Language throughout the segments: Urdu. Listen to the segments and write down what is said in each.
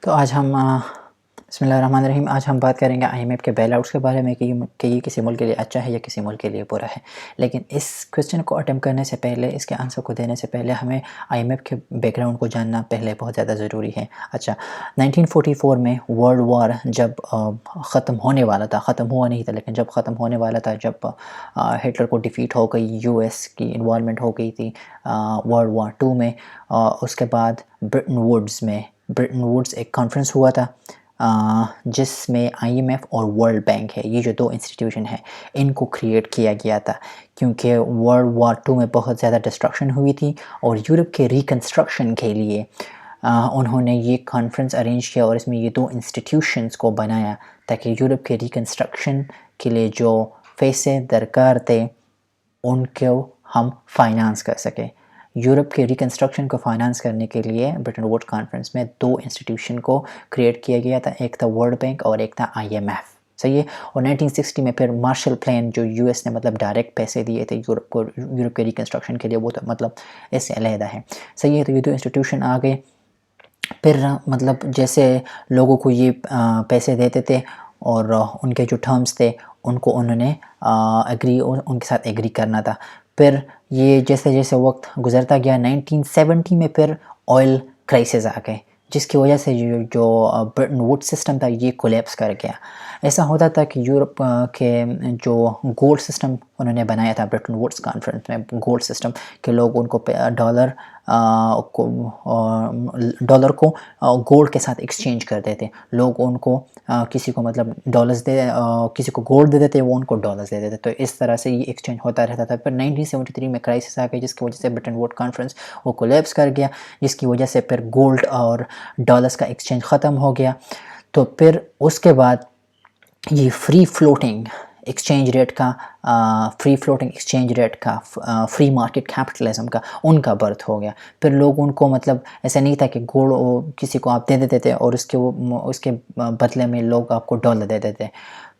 تو آج ہم بسم اللہ الرحمن الرحیم آج ہم بات کریں گے آئی ایم ایف کے بیل آؤٹس کے بارے میں کہ یہ کسی ملک کے لیے اچھا ہے یا کسی ملک کے لیے برا ہے. لیکن اس کویسچن کو اٹیمپٹ کرنے سے پہلے، اس کے آنسر کو دینے سے پہلے ہمیں آئی ایم ایف کے بیک گراؤنڈ کو جاننا پہلے بہت زیادہ ضروری ہے. اچھا، 1944 میں ورلڈ وار جب ختم ہونے والا تھا، ختم ہوا نہیں تھا لیکن جب ختم ہونے والا تھا، جب ہٹلر کو ڈیفیٹ ہو گئی، یو ایس کی انوالومنٹ ہو گئی تھی ورلڈ وار 2 میں. اس کے بعد برٹن ووڈز ایک کانفرنس ہوا تھا جس میں آئی ایم ایف اور ورلڈ بینک ہے، یہ جو دو انسٹیٹیوشن ہیں ان کو کریٹ کیا گیا تھا کیونکہ ورلڈ وار 2 میں بہت زیادہ ڈسٹرکشن ہوئی تھی اور یورپ کے ریکنسٹرکشن کے لیے انہوں نے یہ کانفرنس ارینج کیا اور اس میں یہ دو انسٹیٹیوشنز کو بنایا تاکہ یورپ کے ریکنسٹرکشن کے لیے جو پیسے درکار تھے ان کو ہم فائنانس کر سکیں. یورپ کے ریکنسٹرکشن کو فائنانس کرنے کے لیے برٹن ووڈز کانفرنس میں دو انسٹیٹیوشن کو کریٹ کیا گیا تھا، ایک تھا ورلڈ بینک اور ایک تھا آئی ایم ایف. صحیح ہے. اور 1960 میں پھر مارشل پلان جو یو ایس نے مطلب ڈائریکٹ پیسے دیے تھے یورپ کے ریکنسٹرکشن کے لیے، وہ تو مطلب اس سے علیحدہ ہے. صحیح ہے. تو یہ دو انسٹیٹیوشن آ گئے. پھر مطلب جیسے لوگوں کو یہ پیسے دیتے تھے اور ان کے جو ٹرمز تھے ان کو انہوں نے ان کے ساتھ ایگری کرنا تھا. پھر یہ جیسے جیسے وقت گزرتا گیا 1970 میں پھر آئل کرائسس آ گئے جس کی وجہ سے جو برٹن ووڈ سسٹم تھا یہ کولیپس کر گیا. ایسا ہوتا تھا کہ یورپ کے جو گولڈ سسٹم انہوں نے بنایا تھا برٹن ووڈز کانفرنس میں، گولڈ سسٹم کہ لوگ ان کو ڈالر کو گولڈ کے ساتھ ایکسچینج کرتے تھے. لوگ ان کو کسی کو مطلب کسی کو گولڈ دے دیتے، وہ ان کو ڈالرز دے دیتے. تو اس طرح سے یہ ایکسچینج ہوتا رہتا تھا. پھر 1973 میں کرائسس آ گئی جس کی وجہ سے برٹن ووڈ کانفرنس وہ کولیپس کر گیا، جس کی وجہ سے پھر گولڈ اور ڈالرز کا ایکسچینج ختم ہو گیا. تو پھر اس کے بعد یہ فری فلوٹنگ ایکسچینج ریٹ کا فری مارکیٹ کیپٹلزم کا ان کا برتھ ہو گیا. پھر لوگ ان کو مطلب ایسا نہیں تھا کہ گولڈ کسی کو آپ دے دیتے تھے اور اس کے بدلے میں لوگ آپ کو ڈالر دے دیتے.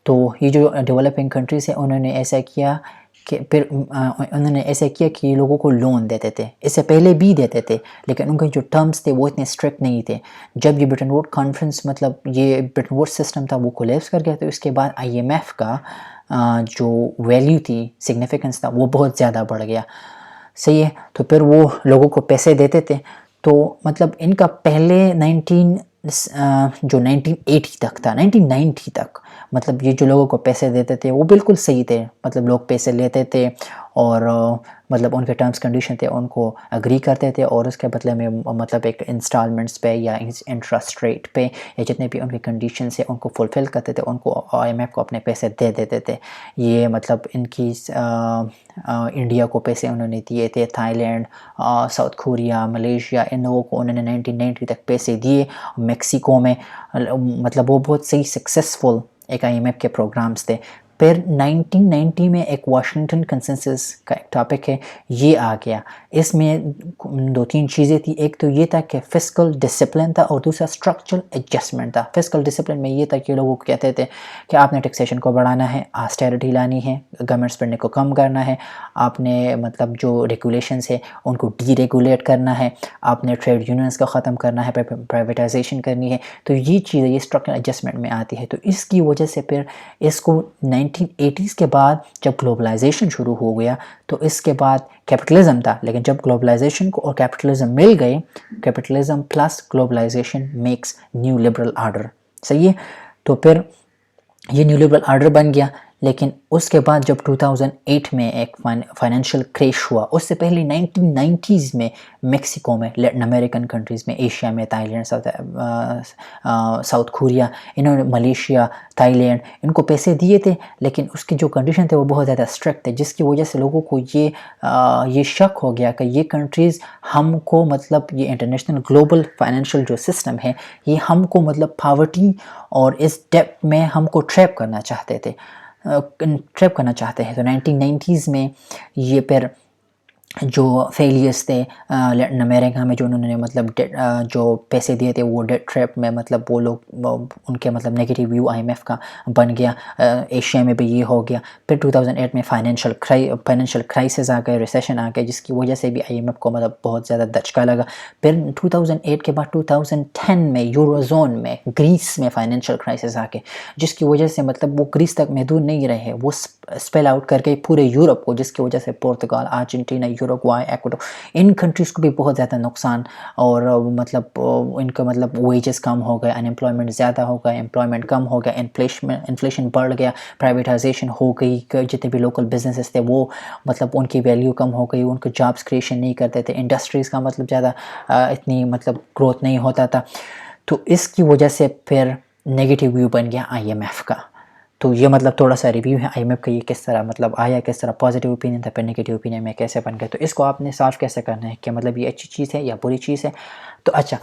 تو یہ جو ڈیولپنگ کنٹریز ہیں انہوں نے ایسا کیا کہ یہ لوگوں کو لون دیتے تھے. اس سے پہلے بھی دیتے تھے لیکن ان کے جو ٹرمز تھے وہ اتنے اسٹرکٹ نہیں تھے. جب یہ برٹن ووڈ کانفرنس مطلب یہ برٹن ووڈ سسٹم تھا وہ کولیپس کر گیا تو اس کے بعد آئی ایم ایف کا جو ویلیو تھی، سگنیفیکنس تھا، وہ بہت زیادہ بڑھ گیا. صحیح ہے. تو پھر وہ لوگوں کو پیسے دیتے تھے. تو مطلب ان کا پہلے 1980 تک تھا، 1990 تک مطلب یہ جو لوگوں کو پیسے دیتے تھے وہ بالکل صحیح تھے. مطلب لوگ پیسے لیتے تھے اور مطلب ان کے ٹرمز کنڈیشن تھے ان کو اگری کرتے تھے اور اس کے بدلے میں مطلب ایک انسٹالمنٹس پہ یا انٹرسٹ ریٹ پہ یا جتنے بھی ان کے کنڈیشنز ہیں ان کو فلفل کرتے تھے، ان کو آئی ایم ایف کو اپنے پیسے دے دیتے تھے. یہ مطلب ان کی انڈیا کو پیسے انہوں نے دیے تھے، Thailand, South Korea, Malaysia, ان لوگوں کو انہوں نے 1990 تک پیسے دیے. میکسیکو میں مطلب وہ بہت صحیح سکسیسفل ایک آئی ایم ایف کے پروگرامز تھے. پھر 1990 میں ایک واشنگٹن کنسنسس کا ایک ٹاپک ہے، یہ آ گیا. اس میں دو تین چیزیں تھیں. ایک تو یہ تھا کہ فسکل ڈسپلن تھا اور دوسرا اسٹرکچرل ایڈجسٹمنٹ تھا. فسکل ڈسپلن میں یہ تھا کہ لوگوں کو کہتے تھے کہ آپ نے ٹیکسیشن کو بڑھانا ہے، آسٹیرٹی لانی ہے، گورنمنٹ اسپینڈنگ کو کم کرنا ہے، آپ نے مطلب جو ریگولیشنز ہیں ان کو ڈی ریگولیٹ کرنا ہے، آپ نے ٹریڈ یونینز کا ختم کرنا ہے، پرائیویٹائزیشن کرنی ہے. تو یہ چیزیں یہ اسٹرکچرل ایڈجسٹمنٹ میں آتی ہے. تو اس کی وجہ سے پھر اس کو 1980s کے بعد جب گلوبلائزیشن شروع ہو گیا تو اس کے بعد کیپٹلزم تھا، لیکن جب گلوبلائزیشن کو اور کیپٹلزم مل گئے، capitalism plus globalization makes neo liberal order. صحیح ہے. تو پھر یہ نیو لبرل آرڈر بن گیا. لیکن اس کے بعد جب 2008 میں ایک فائنینشیل کریش ہوا، اس سے پہلے 1990s میں میکسیکو میں، لیٹن امریکن کنٹریز میں، ایشیا میں، تھائی لینڈ، ساؤتھ کوریا، انہوں نے ملیشیا، تھائی لینڈ ان کو پیسے دیے تھے لیکن اس کی جو کنڈیشن تھے وہ بہت زیادہ اسٹرکٹ تھے، جس کی وجہ سے لوگوں کو یہ شک ہو گیا کہ یہ کنٹریز ہم کو مطلب یہ انٹرنیشنل گلوبل فائنینشیل جو سسٹم ہے یہ ہم کو مطلب پاورٹی اور اس ڈیپٹ میں ہم کو ٹریپ کرنا چاہتے ہیں. تو 1990s میں یہ پھر جو فیلیئرس تھے لیٹن امریکہ میں، جو انہوں نے مطلب جو پیسے دیے تھے وہ ڈیٹ ٹریپ میں، مطلب وہ لوگ ان کے مطلب negative view I M F کا بن گیا. ایشیا میں بھی یہ ہو گیا. پھر 2008 میں فائنینشیل کرائسس آ گئے، ریسیشن آ گئے، جس کی وجہ سے بھی آئی ایم ایف کو مطلب بہت زیادہ دھچکا لگا. پھر 2008 کے بعد 2010 میں یورو زون میں گریس میں فائنینشیل کرائسس آ گئے، جس کی وجہ سے مطلب وہ گریس تک محدود نہیں رہے، وہ اسپیل آؤٹ کر کے پورے یورپ کو، جس کی وجہ سے پورتگال، ارجنٹینا، یوروگوائے، ایکواڈور، ان کنٹریز کو بھی بہت زیادہ نقصان، اور مطلب ان کا مطلب ویجز کم ہو گئے، انمپلائمنٹ زیادہ ہو گیا، امپلائمنٹ کم ہو گیا، انفلیشن بڑھ گیا، پرائیویٹائزیشن ہو گئی، جتنے بھی لوکل بزنسز تھے وہ مطلب ان کی ویلیو کم ہو گئی، ان کو جابس کریشن نہیں کرتے تھے، انڈسٹریز کا مطلب زیادہ اتنی مطلب گروتھ نہیں ہوتا تھا. تو اس کی وجہ سے پھر نگیٹیو ویو بن گیا آئی ایم ایف کا. تو یہ مطلب تھوڑا سا ریویو ہے آئی ایم ایف کا، یہ کس طرح مطلب آیا، کس طرح پازیٹیو اوپینین تھا، پھر نگیٹیو اوپینین میں کیسے بن گیا. تو اس کو آپ نے صاف کیسے کرنا ہے کہ مطلب یہ اچھی چیز ہے یا بری چیز ہے. تو اچھا،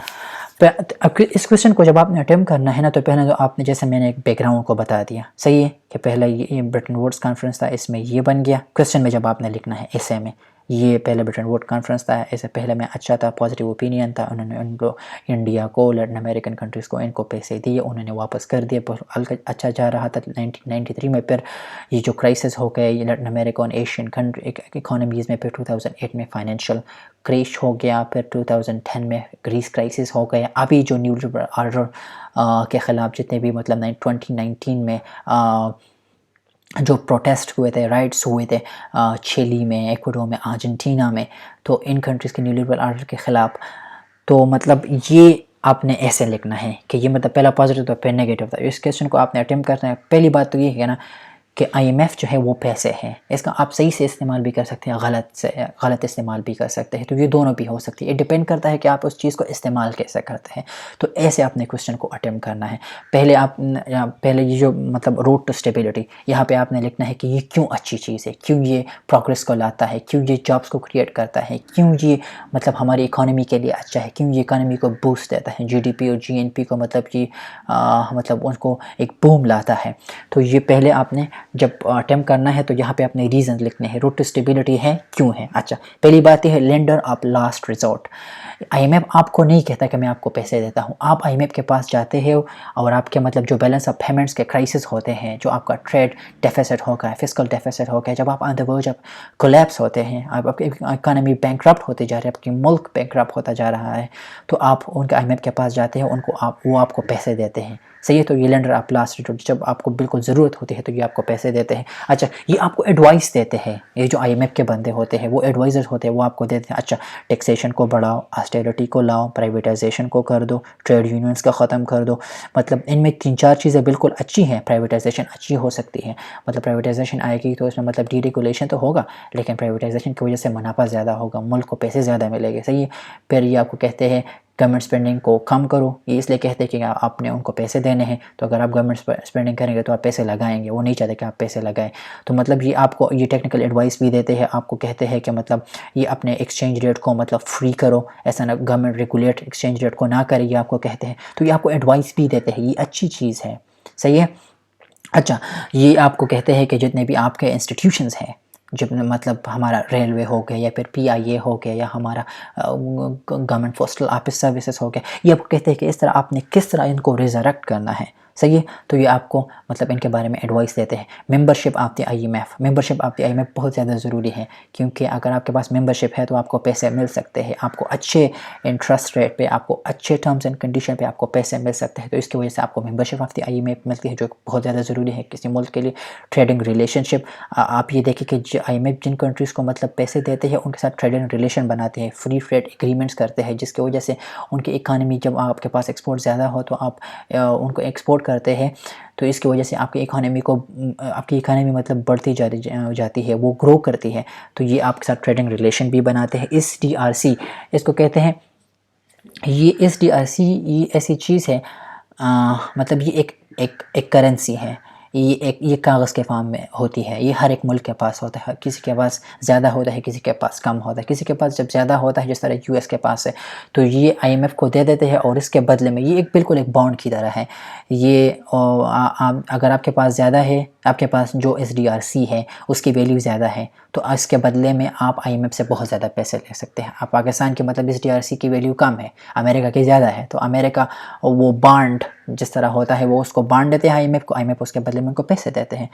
اب اس کویشچن کو جب آپ نے اٹیمپٹ کرنا ہے نا، تو پہلے تو آپ نے جیسے میں نے ایک بیک گراؤنڈ کو بتا دیا، صحیح ہے، کہ پہلا یہ برٹن ووڈس کانفرنس تھا، اس میں یہ بن گیا. کویشچن میں جب آپ نے لکھنا ہے ایسے میں، یہ پہلے برٹن ووڈ کانفرنس تھا، اسے پہلے میں اچھا تھا، پازیٹیو اوپینین تھا، انہوں نے ان کو انڈیا کو، لیٹن امریکن کنٹریز کو ان کو پیسے دیے، انہوں نے واپس کر دیے، اچھا جا رہا تھا. 1993 میں پھر یہ جو کرائسس ہو گئے لیٹن امریکہ اور ایشین اکانومیز میں، پھر 2008 میں فائنینشیل کریش ہو گیا، پھر 2010 میں گریس کرائسس ہو گیا. ابھی جو نیو لبرل آرڈر کے خلاف جتنے بھی مطلب 2019 میں جو پروٹیسٹ ہوئے تھے، رائٹس ہوئے تھے چیلی میں، ایکواڈور میں، ارجنٹینا میں، تو ان کنٹریز کے نیو لبرل آرڈر کے خلاف. تو مطلب یہ آپ نے ایسے لکھنا ہے کہ یہ مطلب پہلا پازیٹیو تھا پھر نیگیٹیو تھا. اس کویشچن کو آپ نے اٹیمپٹ کرنا ہے. پہلی بات تو یہ ہے نا کہ آئی ایم ایف جو ہے وہ پیسے ہے، اس کا آپ صحیح سے استعمال بھی کر سکتے ہیں، غلط استعمال بھی کر سکتے ہیں. تو یہ دونوں بھی ہو سکتی ہے، یہ ڈیپینڈ کرتا ہے کہ آپ اس چیز کو استعمال کیسے کرتے ہیں. تو ایسے آپ نے کویشچن کو اٹیمپٹ کرنا ہے. پہلے یہ جو مطلب روڈ ٹو اسٹیبلٹی، یہاں پہ آپ نے لکھنا ہے کہ یہ کیوں اچھی چیز ہے، کیوں یہ پروگریس کو لاتا ہے، کیوں یہ جابس کو کریٹ کرتا ہے، کیوں یہ مطلب ہماری اکانومی کے لیے اچھا ہے، کیوں یہ اکانومی کو بوسٹ دیتا ہے، جی ڈی پی اور جی این پی کو مطلب کہ مطلب ان کو ایک بوم لاتا ہے. تو یہ پہلے آپ نے جب اٹیمپٹ کرنا ہے تو یہاں پہ اپنے ریزن لکھنے ہیں. روڈ ٹو اسٹیبلٹی ہے، کیوں ہے. اچھا، پہلی بات یہ ہے lender of last resort. I M F آپ کو نہیں کہتا کہ میں آپ کو پیسے دیتا ہوں. آپ آئی ایم ایف کے پاس جاتے ہیں اور آپ کے مطلب جو بیلنس آف پیمنٹس کے کرائسس ہوتے ہیں، جو آپ کا ٹریڈ ڈیفیسٹ ہوگا، فسکل ڈیفیسٹ ہوگا، جب آپ آن دا ورج آف کولیپس ہوتے ہیں، آپ کی اکانومی بینکرپٹ ہوتے جا رہے ہیں، آپ کی ملک بینکرپٹ ہوتا جا رہا ہے، تو آپ ان کے آئی ایم ایف کے پاس جاتے ہیں، وہ آپ کو پیسے دیتے ہیں. صحیح ہے. تو یہ لینڈر آف لاسٹ ریزورٹ، جب آپ کو بالکل ضرورت ہوتی ہے تو یہ آپ کو پیسے دیتے ہیں. اچھا، یہ آپ کو ایڈوائس دیتے ہیں. یہ جو آئی ایم ایف کے بندے ہوتے ہیں وہ ایڈوائزر ہوتے ہیں، وہ آپ کو دیتے ہیں اچھا ٹیکسیشن کو بڑھاؤ، آسٹیرٹی کو لاؤ، پرائیویٹائزیشن کو کر دو، ٹریڈ یونینس کا ختم کر دو. مطلب ان میں 3-4 چیزیں بالکل اچھی ہیں. پرائیویٹائزیشن اچھی ہو سکتی ہے، مطلب پرائیویٹائزیشن آئے گی تو اس میں مطلب ڈی ریگولیشن تو ہوگا، لیکن پرائیویٹائزیشن کی وجہ سے منافع زیادہ ہوگا، ملک کو پیسے زیادہ ملے گے. صحیح ہے. پھر یہ آپ کو کہتے ہیں گورنمنٹ اسپینڈنگ کو کم کرو. یہ اس لیے کہتے ہیں کہ آپ نے ان کو پیسے دینے ہیں، تو اگر آپ گورنمنٹ اسپینڈنگ کریں گے تو آپ پیسے لگائیں گے. وہ نہیں چاہتے کہ آپ پیسے لگائیں. تو مطلب یہ آپ کو یہ ٹیکنیکل ایڈوائس بھی دیتے ہیں. آپ کو کہتے ہیں کہ مطلب یہ اپنے ایکسچینج ریٹ کو مطلب فری کرو، ایسا نہ گورنمنٹ ریگولیٹ ایکسچینج ریٹ کو نہ کرے، یہ آپ کو کہتے ہیں. تو یہ آپ کو ایڈوائس بھی دیتے ہیں، یہ اچھی چیز ہے. صحیح ہے. اچھا، یہ آپ کو کہتے ہیں کہ جتنے بھی آپ کے انسٹیٹیوشنز ہیں، جب مطلب ہمارا ریلوے ہو گیا یا پھر پی آئی اے ہو گیا یا ہمارا گورنمنٹ پوسٹل آفس سروسز ہو گیا، یہ آپ کو کہتے ہیں کہ اس طرح آپ نے کس طرح ان کو ریزریکٹ کرنا ہے. صحیح ہے. تو یہ آپ کو مطلب ان کے بارے میں ایڈوائس دیتے ہیں. Membership of the I M F, membership of the I M F بہت زیادہ ضروری ہے، کیونکہ اگر آپ کے پاس ممبرشپ ہے تو آپ کو پیسے مل سکتے ہیں، آپ کو اچھے انٹرسٹ ریٹ پہ، آپ کو اچھے ٹرمز اینڈ کنڈیشن پہ آپ کو پیسے مل سکتے ہیں. تو اس کی وجہ سے آپ کو membership of the I M F ملتی ہے، جو بہت زیادہ ضروری ہے کسی ملک کے لیے. ٹریڈنگ ریلیشن شپ، آپ یہ دیکھیں کہ آئی ایم ایف جن کنٹریز کو مطلب پیسے دیتے ہیں ان کے ساتھ ٹریڈنگ ریلیشن بناتے ہیں، فری ٹریڈ ایگریمنٹس کرتے ہیں، جس کی وجہ سے ان کی اکانومی، جب آپ کے پاس ایکسپورٹ زیادہ ہو تو آپ ان کو ایکسپورٹ کرتے ہیں، تو اس کی وجہ سے آپ کی اکانومی مطلب بڑھتی جاتی ہے، وہ گرو کرتی ہے. تو یہ آپ کے ساتھ ٹریڈنگ ریلیشن بھی بناتے ہیں. ایس ڈی آر سی اس کو کہتے ہیں. یہ ایس ڈی آر سی یہ ایسی چیز ہے، مطلب یہ ایک کرنسی ہے. یہ کاغذ کے فارم میں ہوتی ہے، یہ ہر ایک ملک کے پاس ہوتا ہے، کسی کے پاس زیادہ ہوتا ہے، کسی کے پاس کم ہوتا ہے، کسی کے پاس جب زیادہ ہوتا ہے جس طرح یو ایس کے پاس ہے تو یہ آئی ایم ایف کو دے دیتے ہیں، اور اس کے بدلے میں یہ بالکل ایک بانڈ کی طرح ہے، یہ اگر آپ کے پاس زیادہ ہے، آپ کے پاس جو ایس ڈی آر سی ہے اس کی ویلیو زیادہ ہے تو اس کے بدلے میں آپ آئی ایم ایف سے بہت زیادہ پیسے لے سکتے ہیں۔ آپ پاکستان کی مطلب ایس ڈی آر سی کی ویلیو کم ہے، امریکہ کی زیادہ ہے، تو امریکہ وہ بانڈ جس طرح ہوتا ہے وہ اس کو بانڈ دیتے ہیں آئی ایم ایف اس کے بدلے میں ان کو پیسے دیتے ہیں۔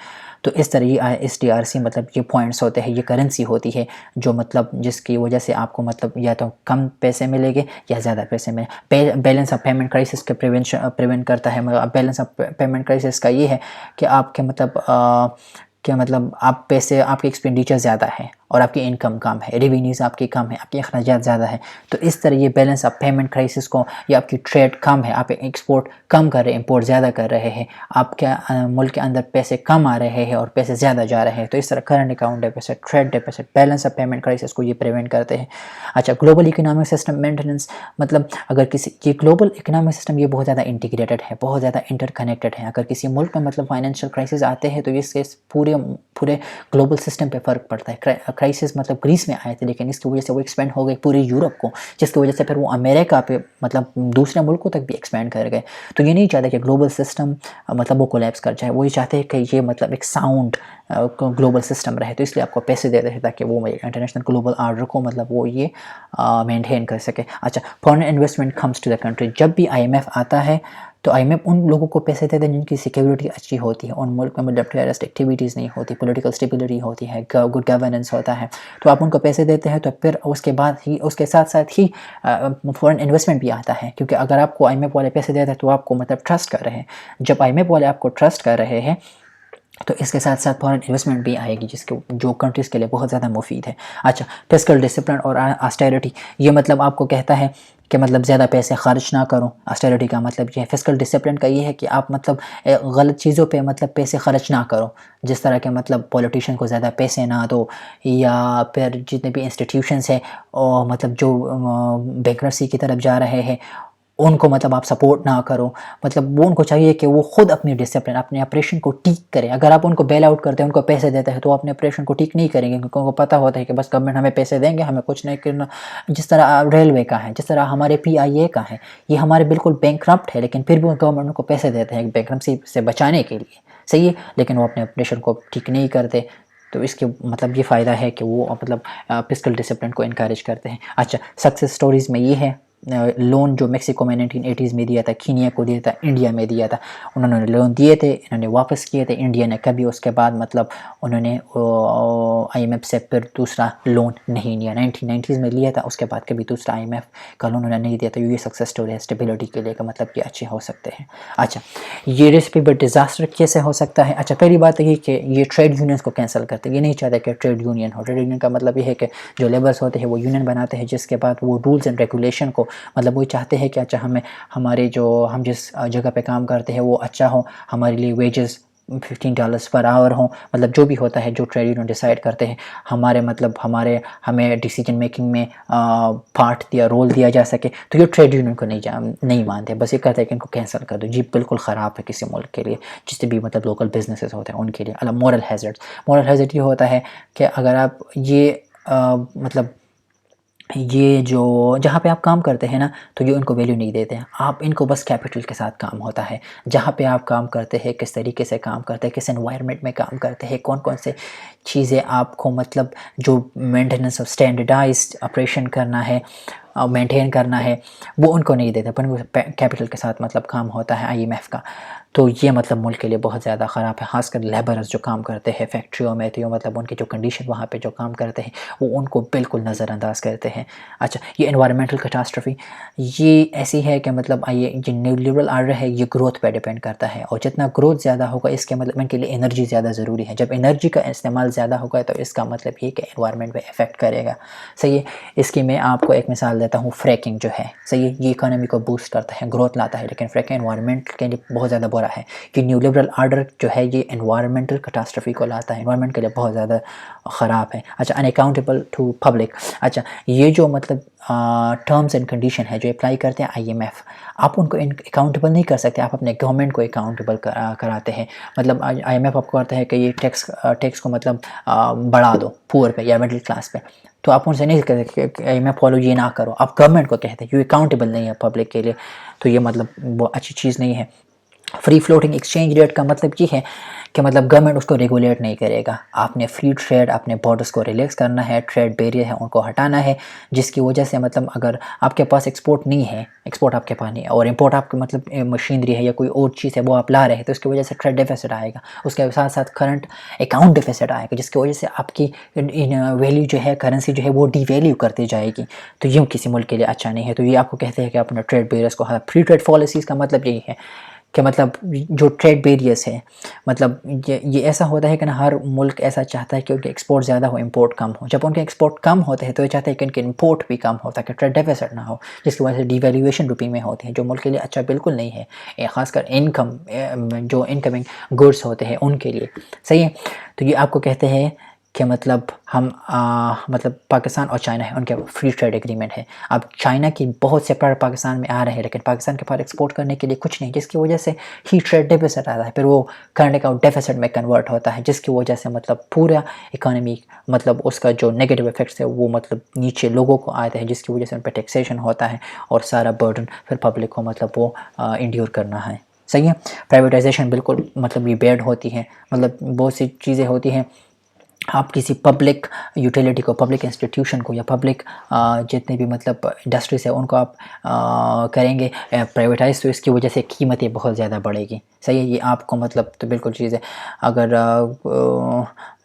تو اس طرح یہ ایس ڈی آر سی مطلب یہ پوائنٹس ہوتے ہیں، یہ کرنسی ہوتی ہے جو مطلب جس کی وجہ سے آپ کو مطلب یا تو کم پیسے ملے گے یا زیادہ پیسے ملے۔ بیلنس آف پیمنٹ کرائسس کے پریونٹ کرتا ہے۔ بیلنس آف پیمنٹ کرائسس کا یہ ہے کہ آپ کے مطلب آپ پیسے، آپ کے ایکسپینڈیچر زیادہ ہے اور آپ کی انکم کم ہے، ریونیوز آپ کی کم ہے، آپ کے اخراجات زیادہ ہے، تو اس طرح یہ بیلنس آف پیمنٹ کرائسس کو، یا آپ کی ٹریڈ کم ہے، آپ ایکسپورٹ کم کر رہے ہیں، امپورٹ زیادہ کر رہے ہیں، آپ کے ملک کے اندر پیسے کم آ رہے ہیں اور پیسے زیادہ جا رہے ہیں، تو اس طرح current account deficit, trade deficit, balance of payment crisis کو یہ پریونٹ کرتے ہیں۔ اچھا، گلوبل اکنامک سسٹم مینٹیننس، مطلب اگر یہ گلوبل اکنامک سسٹم یہ بہت زیادہ انٹیگریٹڈ ہے، بہت زیادہ انٹر کنیکٹڈ ہے۔ اگر کسی ملک میں مطلب فائنینشیل کرائسس آتے ہیں تو اس سے پورے گلوبل سسٹم پہ فرق پڑتا ہے۔ کرائسس مطلب گریس میں آئے تھے لیکن اس کی وجہ سے وہ ایکسپینڈ ہو گئی پورے یورپ کو، جس کی وجہ سے پھر وہ امریکہ پہ مطلب دوسرے ملکوں تک بھی ایکسپینڈ کر گئے۔ تو یہ نہیں چاہتے کہ گلوبل سسٹم مطلب وہ کولیپس کر جائے، وہ یہ چاہتے ہیں کہ یہ مطلب ایک ساؤنڈ گلوبل سسٹم رہے، تو اس لیے آپ کو پیسے دیتے ہیں تاکہ وہ انٹرنیشنل گلوبل آرڈر کو مطلب وہ یہ مینٹین کر سکے۔ اچھا، foreign investment comes to the country, جب بھی آئی ایم ایف آتا ہے تو آئی ایم ایف ان لوگوں کو پیسے دیتے ہیں جن کی سیکیورٹی اچھی ہوتی ہے، ان ملک میں مطلب ٹیررسٹ ایکٹیویٹیز نہیں ہوتی، پولیٹیکل اسٹیبلٹی ہوتی ہے، گڈ گورننس ہوتا ہے، تو آپ ان کو پیسے دیتے ہیں تو پھر اس کے بعد ہی اس کے ساتھ ہی فورن انویسٹمنٹ بھی آتا ہے، کیونکہ اگر آپ کو آئی ایم ایف والے پیسے دیتے ہیں تو آپ کو مطلب ٹرسٹ کر رہے ہیں، جب آئی ایم ایف والے آپ کو ٹرسٹ کر رہے ہیں تو اس کے ساتھ فارن انویسٹمنٹ بھی آئے گی جو کنٹریز کے لیے بہت زیادہ مفید ہے۔ اچھا، فسکل ڈسپلن اور آسٹیرٹی، یہ مطلب آپ کو کہتا ہے کہ مطلب زیادہ پیسے خرچ نہ کرو۔ آسٹیرٹی کا مطلب یہ ہے، فسکل ڈسپلن کا یہ ہے کہ آپ مطلب غلط چیزوں پہ مطلب پیسے خرچ نہ کرو، جس طرح کہ مطلب پولیٹیشین کو زیادہ پیسے نہ دو، یا پھر جتنے بھی انسٹیٹیوشنز ہیں مطلب جو بینکرپسی کی طرف جا رہے ہیں ان کو مطلب آپ سپورٹ نہ کرو، مطلب وہ ان کو چاہیے کہ وہ خود اپنی ڈسپلن، اپنے آپریشن کو ٹھیک کریں۔ اگر آپ ان کو بیل آؤٹ کرتے ہیں، ان کو پیسے دیتے ہیں، تو وہ اپنے آپریشن کو ٹھیک نہیں کریں گے کیونکہ ان کو پتہ ہوتا ہے کہ بس گورنمنٹ ہمیں پیسے دیں گے، ہمیں کچھ نہیں کرنا۔ جس طرح ریلوے کا ہے، جس طرح ہمارے پی آئی اے کا ہے، یہ ہمارے بالکل بینکرپٹ ہے لیکن پھر بھی گورنمنٹ ان کو پیسے دیتے ہیں بینکرپسی سے بچانے کے لیے، صحیح ہے، لیکن وہ اپنے آپریشن کو ٹھیک نہیں کرتے، تو اس کے مطلب یہ فائدہ ہے کہ وہ مطلب فسکل ڈسپلن کو انکریج کرتے ہیں۔ اچھا، سکسیس سٹوریز میں یہ ہے، لون جو میکسیکو میں 1980s میں دیا تھا، کینیا کو دیا تھا، انڈیا میں دیا تھا، انہوں نے لون دیے تھے، انہوں نے واپس کیے تھے، انڈیا نے کبھی اس کے بعد مطلب انہوں نے آئی ایم ایف سے پھر دوسرا لون نہیں لیا، 1990s میں لیا تھا، اس کے بعد کبھی دوسرا آئی ایم ایف کا لون انہوں نے نہیں دیا تھا۔ یہ سکسیس سٹوری ہے اسٹیبلٹی کے لیے کہ مطلب یہ اچھے ہو سکتے ہیں۔ اچھا، یہ ریسپیبل ڈیزاسٹر کیسے ہو سکتا ہے؟ اچھا، پہلی بات یہ کہ یہ ٹریڈ یونینز کو کینسل کرتے ہیں، یہ نہیں چاہتے کہ ٹریڈ یونین ہو۔ ٹریڈ یونین کا مطلب یہ ہے کہ جو لیبرز ہوتے ہیں وہ یونین بناتے ہیں، جس کے بعد وہ رولز اینڈ ریگولیشن کو مطلب وہ چاہتے ہیں کہ اچھا ہم جس جگہ پہ کام کرتے ہیں وہ اچھا ہو، ہمارے لیے ویجز $15 پر آور ہوں، مطلب جو بھی ہوتا ہے جو ٹریڈ یونین ڈیسائیڈ کرتے ہیں، ہمیں ڈیسیجن میکنگ میں رول دیا جا سکے، تو یہ ٹریڈ یونین کو نہیں مانتے، بس یہ کہتے ہیں کہ ان کو کینسل کر دو۔ جی بالکل خراب ہے کسی ملک کے لیے، جتنے بھی مطلب لوکل بزنسز ہوتے ہیں ان کے لیے۔ مورل ہیزرڈ یہ ہوتا ہے کہ اگر آپ مطلب یہ جو جہاں پہ آپ کام کرتے ہیں نا تو یہ ان کو ویلیو نہیں دیتے ہیں، آپ ان کو بس کیپٹل کے ساتھ کام ہوتا ہے، جہاں پہ آپ کام کرتے ہیں کس طریقے سے کام کرتے ہیں، کس انوائرمنٹ میں کام کرتے ہیں، کون سے چیزیں آپ کو مطلب جو مینٹیننس آف اسٹینڈرڈائزڈ آپریشن کرنا ہے، مینٹین کرنا ہے، وہ ان کو نہیں دیتے، پر کیپٹل کے ساتھ مطلب کام ہوتا ہے آئی ایم ایف کا۔ تو یہ مطلب ملک کے لیے بہت زیادہ خراب ہے، خاص کر لیبرز جو کام کرتے ہیں فیکٹریوں میں، تو مطلب ان کی جو کنڈیشن وہاں پہ جو کام کرتے ہیں وہ ان کو بالکل نظر انداز کرتے ہیں۔ اچھا، یہ انوائرمنٹل کیٹاسٹرفی یہ ایسی ہے کہ مطلب یہ نیو لیبرل آرڈر ہے، یہ گروتھ پہ ڈیپینڈ کرتا ہے، اور جتنا گروتھ زیادہ ہوگا اس کے مطلب ان کے لیے انرجی زیادہ ضروری ہے، جب انرجی کا استعمال زیادہ ہوگا تو اس کا مطلب یہ کہ انوائرمنٹ پہ افیکٹ کرے گا، صحیح ہے۔ اس کی میں آپ کو ایک مثال دیتا ہوں، فریکنگ جو ہے، صحیح ہے، یہ اکانومی کو بوسٹ کرتا ہے، گروتھ لاتا ہے، لیکن فریکنگ انوائرمنٹ کے لیے بہت زیادہ رہا ہے کہ نیو لبرل آرڈر جو ہے یہ انوائرمنٹل کٹاسٹرفی کو لاتا ہے، انوائرمنٹ کے لیے بہت زیادہ خراب ہے. اچھا ان اکاؤنٹیبل ٹو پبلک. اچھا یہ جو مطلب ٹرمز اینڈ کنڈیشن ہے جو اپلائی کرتے ہیں آئی ایم ایف، آپ ان کو اکاؤنٹیبل نہیں کر سکتے، آپ اپنے گورنمنٹ کو اکاؤنٹیبل کراتے ہیں. مطلب آئی ایم ایف آپ کو کہتا ہے کہ یہ ٹیکس کو مطلب بڑھا دو پور پہ یا مڈل کلاس پہ، تو آپ ان سے نہیں کہتے کہ آئی ایم ایف فالو یہ نہ کرو، آپ گورنمنٹ کو کہتے ہیں، یہ اکاؤنٹیبل نہیں ہے پبلک کے لیے، تو یہ مطلب وہ اچھی چیز نہیں ہے. فری فلوٹنگ ایکسچینج ریٹ کا مطلب یہ ہے کہ مطلب گورنمنٹ اس کو ریگولیٹ نہیں کرے گا، آپ نے فری ٹریڈ اپنے بارڈرز کو ریلیکس کرنا ہے، ٹریڈ بیریئر ہے ان کو ہٹانا ہے، جس کی وجہ سے مطلب اگر آپ کے پاس ایکسپورٹ نہیں ہے، ایکسپورٹ آپ کے پاس نہیں ہے اور امپورٹ آپ کے مطلب مشینری ہے یا کوئی اور چیز ہے وہ آپ لا رہے ہیں، تو اس کی وجہ سے ٹریڈ ڈیفیسٹ آئے گا، اس کے ساتھ ساتھ کرنٹ اکاؤنٹ ڈیفیسٹ آئے گا، جس کی وجہ سے آپ کی ویلیو جو ہے کرنسی جو ہے وہ ڈی ویلیو کرتی جائے گی، تو یہ کسی ملک کے لیے اچھا نہیں ہے. تو یہ آپ کو کہتے ہیں کہ اپنا ٹریڈ بیریئرز کو فری ٹریڈ پالیسیز کا مطلب یہی ہے کہ مطلب جو ٹریڈ بیریئرز ہے مطلب یہ ایسا ہوتا ہے کہ نا ہر ملک ایسا چاہتا ہے کہ ان کے ایکسپورٹ زیادہ ہو امپورٹ کم ہو. جب ان کے ایکسپورٹ کم ہوتے ہیں تو یہ چاہتے ہیں کہ ان کے امپورٹ بھی کم ہو تاکہ ٹریڈ ڈیفیسٹ نہ ہو، جس کی وجہ سے ڈی ویلیویشن روپی میں ہوتی ہے جو ملک کے لیے اچھا بالکل نہیں ہے، خاص کر انکم جو انکمنگ گڈس ہوتے ہیں ان کے لیے. صحیح ہے. تو یہ آپ کو کہتے ہیں کہ مطلب ہم مطلب پاکستان اور چائنا ہے ان کے فری ٹریڈ ایگریمنٹ ہے. اب چائنا کی بہت سے پروڈکٹ پاکستان میں آ رہے ہیں لیکن پاکستان کے پاس ایکسپورٹ کرنے کے لیے کچھ نہیں، جس کی وجہ سے ہی ٹریڈ ڈیفیسٹ آتا ہے، پھر وہ کرنٹ اکاؤنٹ ڈیفیسٹ میں کنورٹ ہوتا ہے، جس کی وجہ سے مطلب پورا اکانومی مطلب اس کا جو نیگیٹو افیکٹس ہے وہ مطلب نیچے لوگوں کو آتے ہیں، جس کی وجہ سے ان پہ ٹیکسیشن ہوتا ہے اور سارا برڈن پھر پبلک کو مطلب وہ انڈیور کرنا ہے. صحیح ہے. پرائیویٹائزیشن بالکل مطلب یہ بیڈ ہوتی ہے، مطلب بہت سی چیزیں ہوتی ہیں، آپ کسی پبلک یوٹیلیٹی کو، پبلک انسٹیٹیوشن کو یا پبلک جتنے بھی مطلب انڈسٹریز ہیں ان کو آپ کریں گے پرائیویٹائز، تو اس کی وجہ سے قیمتیں بہت زیادہ بڑھے گی. صحیح ہے. یہ آپ کو مطلب تو بالکل چیز ہے. اگر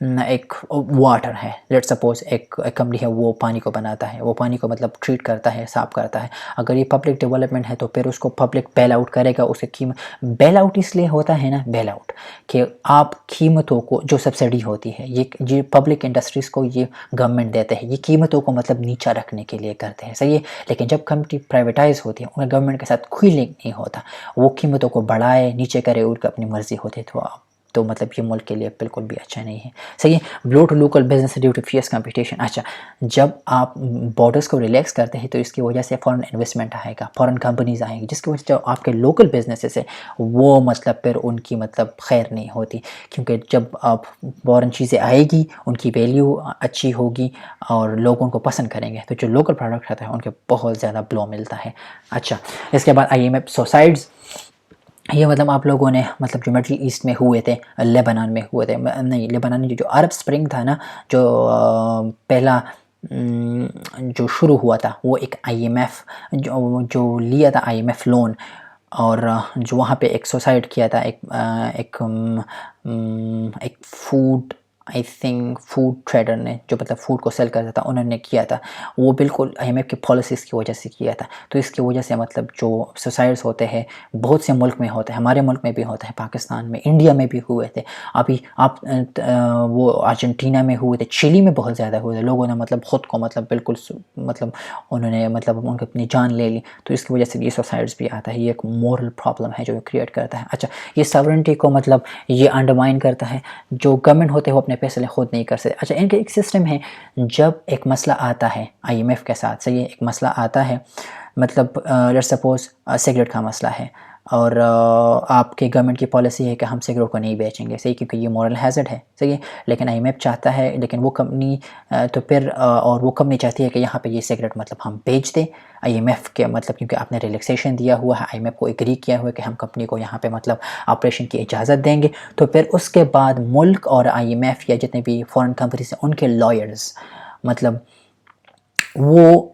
ایک واٹر ہے، لیٹ سپوز ایک کمپنی ہے وہ پانی کو بناتا ہے، وہ پانی کو مطلب ٹریٹ کرتا ہے، صاف کرتا ہے، اگر یہ پبلک ڈیولپمنٹ ہے تو پھر اس کو پبلک بیل آؤٹ کرے گا. اسے قیمت بیل آؤٹ اس لیے ہوتا ہے نا، بیل آؤٹ کہ آپ قیمتوں کو جو سبسڈی ہوتی ہے یہ پبلک انڈسٹریز کو یہ گورنمنٹ دیتے ہیں، یہ قیمتوں کو مطلب نیچا رکھنے کے لیے کرتے ہیں. صحیح ہے. لیکن جب کمپنی پرائیویٹائز ہوتی ہے انہیں گورنمنٹ کے ساتھ کوئی لنک نہیں ہوتا، وہ قیمتوں کو بڑھائے نیچے کرے ان کو اپنی مرضی ہوتی ہے، تو مطلب یہ ملک کے لیے بالکل بھی اچھا نہیں ہے. صحیح ہے. Blow to local business due to fierce competition. اچھا جب آپ بارڈرز کو ریلیکس کرتے ہیں تو اس کی وجہ سے فورن انویسٹمنٹ آئے گا، فورن کمپنیز آئیں گی، جس کی وجہ سے جو آپ کے لوکل بزنسز ہیں وہ مطلب پھر ان کی مطلب خیر نہیں ہوتی، کیونکہ جب آپ فورن چیزیں آئے گی ان کی ویلیو اچھی ہوگی اور لوگ ان کو پسند کریں گے، تو جو لوکل پروڈکٹ رہتا ہے ان کے بہت زیادہ بلو ملتا ہے. اچھا اس کے بعد آئی ایم ایف سوسائڈز. یہ مطلب آپ لوگوں نے مطلب جو مڈل ایسٹ میں ہوئے تھے، لیبنان میں ہوئے تھے، نہیں لیبنان جو عرب سپرنگ تھا نا، جو پہلا جو شروع ہوا تھا وہ ایک آئی ایم ایف جو لیا تھا آئی ایم ایف لون، اور جو وہاں پہ ایک سوسائڈ کیا تھا ایک food I think food trader نے جو مطلب فوڈ کو سیل کرتا تھا، انہوں نے کیا تھا وہ بالکل آئی ایم ایف کی پالیسیز کی وجہ سے کیا تھا. تو اس کی وجہ سے مطلب جو سوسائڈز ہوتے ہیں بہت سے ملک میں ہوتے ہیں، ہمارے ملک میں بھی ہوتے ہیں، پاکستان میں، انڈیا میں بھی ہوئے تھے. ابھی آپ وہ ارجنٹینا میں ہوئے تھے، چلی میں بہت زیادہ ہوئے تھے، لوگوں نے مطلب خود کو مطلب بالکل مطلب انہوں نے مطلب ان کو اپنی جان لے لی. تو اس کی وجہ سے یہ سوسائڈز بھی آتا ہے، یہ ایک مورل پرابلم ہے جو کریٹ کرتا ہے. اچھا یہ ساورنٹی کو مطلب یہ انڈرمائن کرتا ہے، جو گورنمنٹ ہوتے ہیں وہ اپنے فیصلے خود نہیں کر سکتے. اچھا ان کا ایک سسٹم ہے، جب ایک مسئلہ آتا ہے آئی ایم ایف کے ساتھ، صحیح ہے، ایک مسئلہ آتا ہے مطلب لیٹ سپوز سگریٹ کا مسئلہ ہے اور آپ کے گورنمنٹ کی پالیسی ہے کہ ہم سگریٹ کو نہیں بیچیں گے، صحیح، کیونکہ یہ مورل ہیزرڈ ہے. صحیح ہے. لیکن آئی ایم ایف چاہتا ہے، لیکن وہ کمپنی تو پھر اور وہ کمپنی چاہتی ہے کہ یہاں پہ یہ سگریٹ مطلب ہم بیچ دیں آئی ایم ایف کے مطلب، کیونکہ آپ نے ریلیکسیشن دیا ہوا ہے، آئی ایم ایف کو ایگری کیا ہوا ہے کہ ہم کمپنی کو یہاں پہ مطلب آپریشن کی اجازت دیں گے. تو پھر اس کے بعد ملک اور آئی ایم ایف یا جتنے بھی فورن کمپنیز ہیں ان کے لائرز مطلب وہ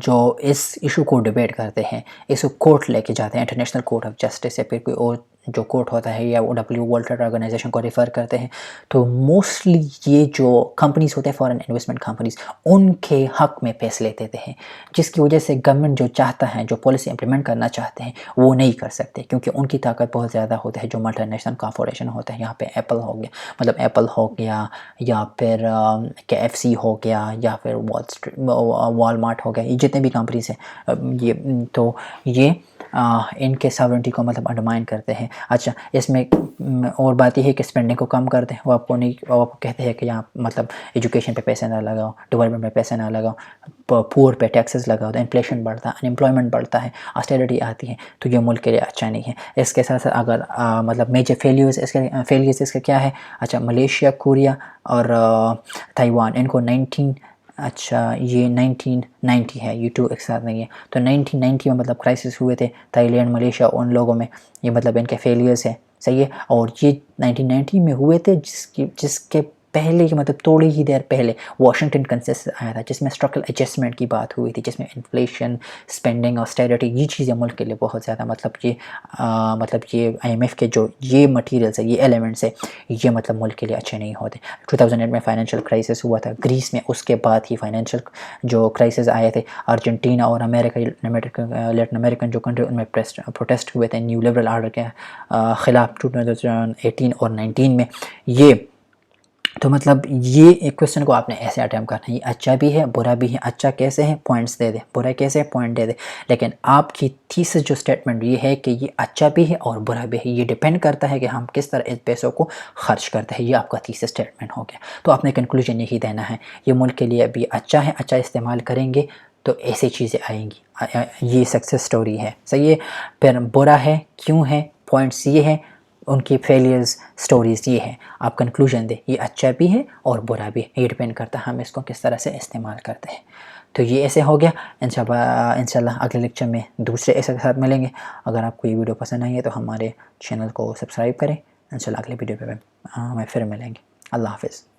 جو اس ایشو کو ڈیبیٹ کرتے ہیں، اس کو کورٹ لے کے جاتے ہیں، انٹرنیشنل کورٹ آف جسٹس یا پھر کوئی اور جو کورٹ ہوتا ہے، یا وہ ورلڈ ٹریڈ آرگنائزیشن کو ریفر کرتے ہیں. تو موسٹلی یہ جو کمپنیز ہوتے ہیں فارن انویسٹمنٹ کمپنیز، ان کے حق میں فیصلے دیتے ہیں، جس کی وجہ سے گورنمنٹ جو چاہتا ہے، جو پالیسی امپلیمنٹ کرنا چاہتے ہیں وہ نہیں کر سکتے، کیونکہ ان کی طاقت بہت زیادہ ہوتی ہے. جو ملٹی نیشنل کارپوریشن ہوتے ہیں، یہاں پہ ایپل ہو گیا، مطلب ایپل ہو گیا، یا پھر کے ایف سی ہو گیا، یا پھر وال مارٹ ہو گیا، یہ جتنے بھی کمپنیز ہیں یہ تو یہ ان کے ساورنٹی کو مطلب انڈرمائن کرتے ہیں۔ اچھا اس میں اور بات یہ ہے کہ اسپینڈنگ کو کم کرتے ہیں، وہ آپ کو کہتے ہیں کہ یہاں مطلب ایجوکیشن پہ پیسے نہ لگاؤ، ڈیولپمنٹ پہ پیسے نہ لگاؤ، پور پہ ٹیکسز لگاؤ، تو انفلیشن بڑھتا ہے، انمپلائمنٹ بڑھتا ہے، آسٹیرٹی آتی ہے، تو یہ ملک کے لیے اچھا نہیں ہے۔ اس کے ساتھ ساتھ اگر مطلب میجر فیلیئرز اس کا کیا ہے؟ اچھا ملیشیا، کوریا اور تائیوان، ان کو 1990 ہے، یہ 2 ایک ساتھ نہیں ہے، تو 1990 میں مطلب کرائسس ہوئے تھے تھائی لینڈ، ملیشیا، ان لوگوں میں، یہ مطلب ان کے فیلیئرز ہیں، صحیح ہے۔ اور یہ 1990 میں ہوئے تھے جس کے پہلے مطلب تھوڑی ہی دیر پہلے واشنگٹن کنسنسس آیا تھا، جس میں اسٹرکچرل ایڈجسٹمنٹ کی بات ہوئی تھی، جس میں انفلیشن، اسپینڈنگ، آسٹیرٹی، یہ چیزیں ملک کے لیے بہت زیادہ مطلب یہ IMF کے جو یہ مٹیریلس ہے، یہ ایلیمنٹس ہے، یہ مطلب ملک کے لیے اچھے نہیں ہوتے۔ 2008 میں فائنینشیل کرائسس ہوا تھا گریس میں، اس کے بعد ہی فائنینشیل جو کرائسس آئے تھے ارجنٹینا اور لیٹن امریکن جو کنٹری، ان میں پروٹیسٹ ہوئے تھے نیو لبرل آرڈر کے خلاف 2018 اور 19 میں۔ یہ تو مطلب یہ ایک کوشچن کو آپ نے ایسے اٹیمپٹ کرنا ہے، یہ اچھا بھی ہے برا بھی ہے، اچھا کیسے ہے پوائنٹس دے دے، برا کیسے ہے پوائنٹ دے دے، لیکن آپ کی تھیسس جو سٹیٹمنٹ یہ ہے کہ یہ اچھا بھی ہے اور برا بھی ہے، یہ ڈیپینڈ کرتا ہے کہ ہم کس طرح اس پیسوں کو خرچ کرتے ہیں، یہ آپ کا تھیسس سٹیٹمنٹ ہو گیا۔ تو آپ نے کنکلوژن یہی دینا ہے، یہ ملک کے لیے ابھی اچھا ہے، اچھا استعمال کریں گے تو ایسی چیزیں آئیں گی، یہ سکسیس سٹوری ہے، صحیح ہے۔ پھر برا ہے کیوں ہے، پوائنٹس یہ ہیں، ان کی فیلیئرز سٹوریز یہ ہیں، آپ کنکلوژن دیں یہ اچھا بھی ہے اور برا بھی ہے، یہ ڈیپینڈ کرتا ہے ہم اس کو کس طرح سے استعمال کرتے ہیں۔ تو یہ ایسے ہو گیا، انشاءاللہ اگلے لیکچر میں دوسرے ایسے کے ساتھ ملیں گے۔ اگر آپ کو یہ ویڈیو پسند آئی ہے تو ہمارے چینل کو سبسکرائب کریں، انشاءاللہ اگلے ویڈیو پہ ہمیں پھر ملیں گے۔ اللہ حافظ۔